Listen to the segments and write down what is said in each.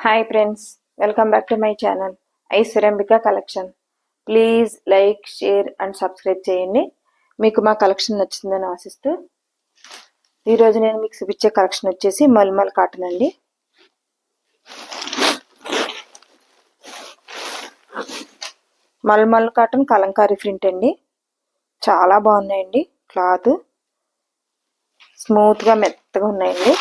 Hi friends, welcome back to my channel Aishwaryambika collection. Please like, share and subscribe చేయండి. మీకు మా collection నచ్చిందని ఆశిస్తూ ఈరోజు నేను మీకు చూపించే కలెక్షన్ వచ్చేసి మల్మల్ కాటన్ అండి. మల్మల్ కాటన్ కలంకారీ ప్రింట్ అండి. చాలా బాగున్నాయండి. క్లాత్ స్మూత్గా మెత్తగా ఉన్నాయండి.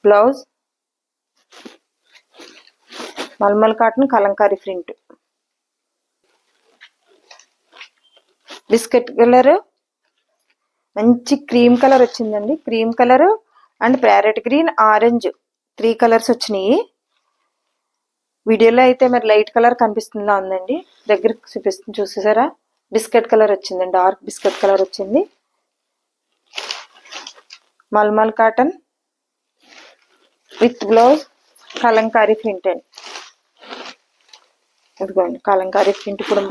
Blouse mulmul cotton Kalamkari print. Biscuit colour, మంచి క్రీమ్ కలర్ వచ్చిందండి. Cream colour and parrot green, orange 3 colours వచ్చినాయి. వీడియోలో అయితే మరి లైట్ కలర్ కనిపిస్తుందా ఉందండి, దగ్గర చూపిస్తుంది చూసేసారా. బిస్కెట్ కలర్ వచ్చిందండి, డార్క్ బిస్కెట్ కలర్ వచ్చింది. Mulmul cotton with blouse kalamkari print అండి. ఇదిగోండి కలంకారీ ప్రింట్. ఇప్పుడు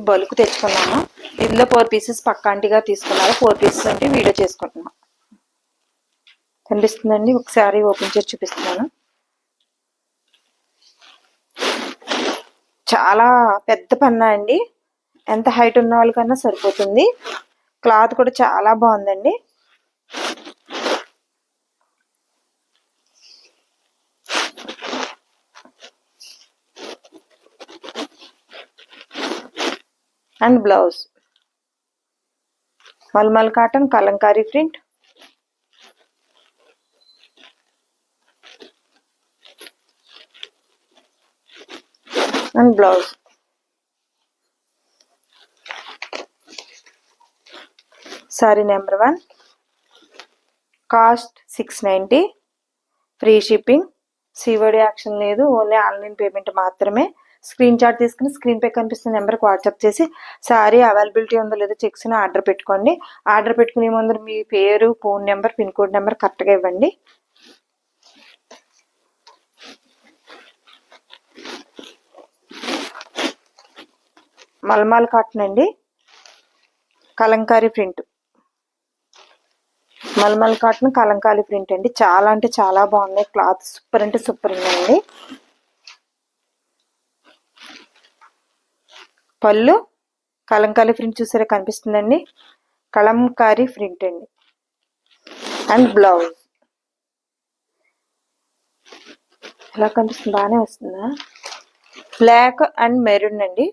బల్క్ తెచ్చుకున్నాము. ఇందులో 4 పీసెస్ పక్కాంటిగా తీసుకున్నారు. 4 పీసెస్ అంటే వీడియో చేసుకుంటున్నాం. కనిపిస్తుందండి, ఒకసారి ఓపెన్ చేసి చూపిస్తున్నాను. చాలా పెద్ద పన్నా అండి, ఎంత హైట్ ఉన్న వాళ్ళకన్నా సరిపోతుంది. క్లాత్ కూడా చాలా బాగుందండి. And blouse mulmul cotton Kalamkari print. And blouse sari number 1. Cost 690. Free shipping. COD action లేదు, ఓన్లీ ఆన్లైన్ పేమెంట్ మాత్రమే. స్క్రీన్ షాట్ తీసుకుని స్క్రీన్ పై కనిపిస్తున్న నెంబర్కి వాట్సాప్ చేసి సారీ అవైలబిలిటీ ఉందో లేదో చెక్ చేసి ఆర్డర్ పెట్టుకోండి. ఆర్డర్ పెట్టుకునే ముందు మీ పేరు, phone number, pin code number కరెక్ట్గా ఇవ్వండి. మల్మల్ కాటన్ అండి, kalamkari print. Mulmul cotton Kalamkari print అండి. చాలా అంటే చాలా బాగున్నాయి. క్లాత్ సూపర్ అంటే సూపర్ ఉన్నాయండి. పళ్ళు కలంకారీ ప్రింట్ చూసారా, కనిపిస్తుందండి. కలంకారీ ప్రింట్ అండి. అండ్ బ్లౌజ్ ఎలా కనిపిస్తుంది, బాగానే వస్తుందా. బ్లాక్ అండ్ మెరూన్ అండి,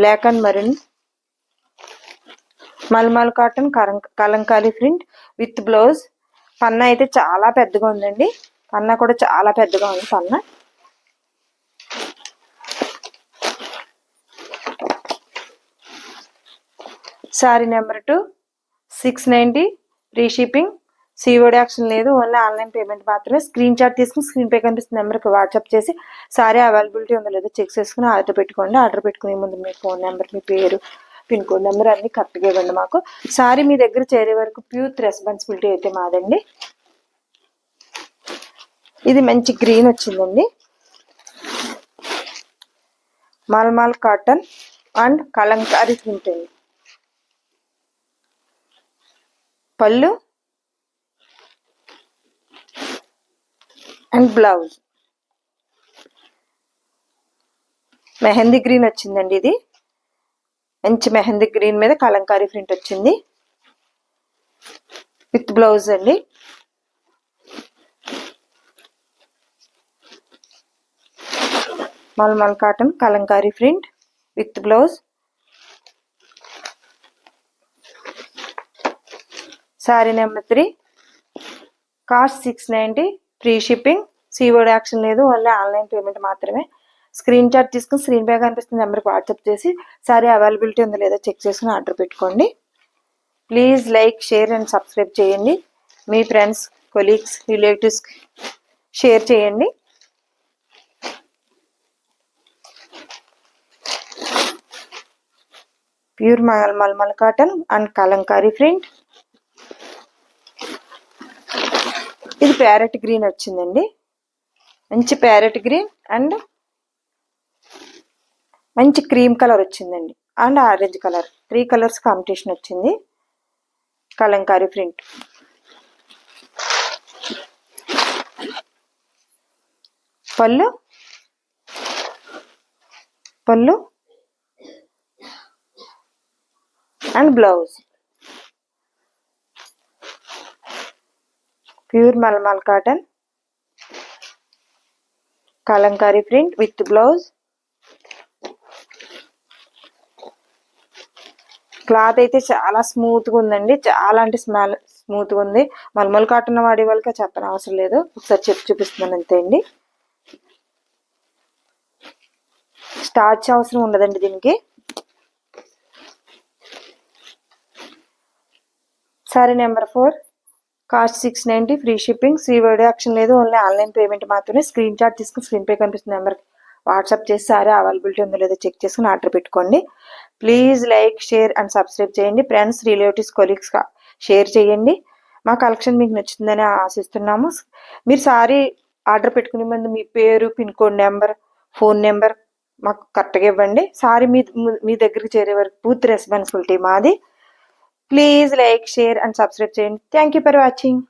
black and maroon. Mulmul cotton Kalamkari print with blouse. పన్నా అయితే చాలా పెద్దగా ఉందండి. పన్నా కూడా చాలా పెద్దగా ఉంది పన్నా. Sari number 2. 690. Free shipping. COD action లేదు, ఓన్లీ ఆన్లైన్ పేమెంట్ మాత్రమే. స్క్రీన్ షాట్ తీసుకుని స్క్రీన్ పై కనిపిస్తున్న నెంబర్కి వాట్సాప్ చేసి సారీ అవైలబిలిటీ ఉందో లేదో చెక్ చేసుకుని ఆర్డర్ పెట్టుకోండి. ఆర్డర్ పెట్టుకునే ముందు మీ ఫోన్ నెంబర్, మీ పేరు, పిన్ కోడ్ నెంబర్ అన్ని కరెక్ట్గా ఇవ్వండి మాకు. సారీ మీ దగ్గర చేరే వరకు ప్యూర్ రెస్పాన్సిబిలిటీ అయితే మాదండి. ఇది మంచి గ్రీన్ వచ్చిందండి. Mulmul cotton and kalamkari print అండి. Pallu and blouse mehndi green వచ్చిందండి. ఇది మంచి మెహందీ గ్రీన్ మీద కలంకారీ ప్రింట్ వచ్చింది విత్ బ్లౌజ్ అండి. Mulmul cotton Kalamkari print with blouse. Sari number 3. Cost 690. Free shipping. COD action లేదు, ఓన్లీ ఆన్లైన్ పేమెంట్ మాత్రమే. స్క్రీన్ షాట్ తీసుకుని స్క్రీన్ పై కనిపిస్తున్న నెంబర్కి వాట్సాప్ చేసి సారీ అవైలబిలిటీ ఉందో లేదో చెక్ చేసుకుని ఆర్డర్ పెట్టుకోండి. Please like, share and subscribe చేయండి. మీ ఫ్రెండ్స్, కొలీగ్స్, రిలేటివ్స్కి షేర్ చేయండి. Pure mulmul cotton and kalamkari print. ఇది ప్యారెట్ గ్రీన్ వచ్చిందండి, మంచి ప్యారెట్ గ్రీన్ అండ్ మంచి క్రీమ్ కలర్ వచ్చిందండి. And orange colour, 3 colours combination వచ్చింది. Kalamkari print. Pallu and blouse. Pure mulmul cotton Kalamkari print with blouse. Cloth అయితే చాలా స్మూత్గా ఉందండి, చాలా అంటే స్మూత్గా ఉంది. మల్మల్ కాటన్ వాడే వాళ్ళకి చెప్పని అవసరం లేదు, ఒకసారి చెప్పి చూపిస్తున్నాను అంతే అండి. స్టార్చ్ అవసరం ఉండదండి దీనికి. Sorry number 4, cost 690, free shipping, COD action లేదు, ఓన్లీ ఆన్లైన్ పేమెంట్ మాత్రమే. స్క్రీన్ షాట్ తీసుకుని స్క్రీన్ పే కనిపిస్తున్న నెంబర్కి వాట్సాప్ చేసి సారీ అవైలబిలిటీ ఉందో లేదో చెక్ చేసుకుని ఆర్డర్ పెట్టుకోండి. Please like, share and subscribe చేయండి. ఫ్రెండ్స్, రిలేటివ్స్, కొలీగ్స్ షేర్ చేయండి. మా కలెక్షన్ మీకు నచ్చుతుందని ఆశిస్తున్నాము. మీరు సారీ ఆర్డర్ పెట్టుకునే ముందు మీ పేరు, pin code number, phone number మాకు కరెక్ట్గా ఇవ్వండి. సారీ మీ దగ్గరికి చేరే వరకు పూర్తి రెస్పాన్సిబిలిటీ మాది. Please like, share and subscribe చేయండి. Thank you for watching.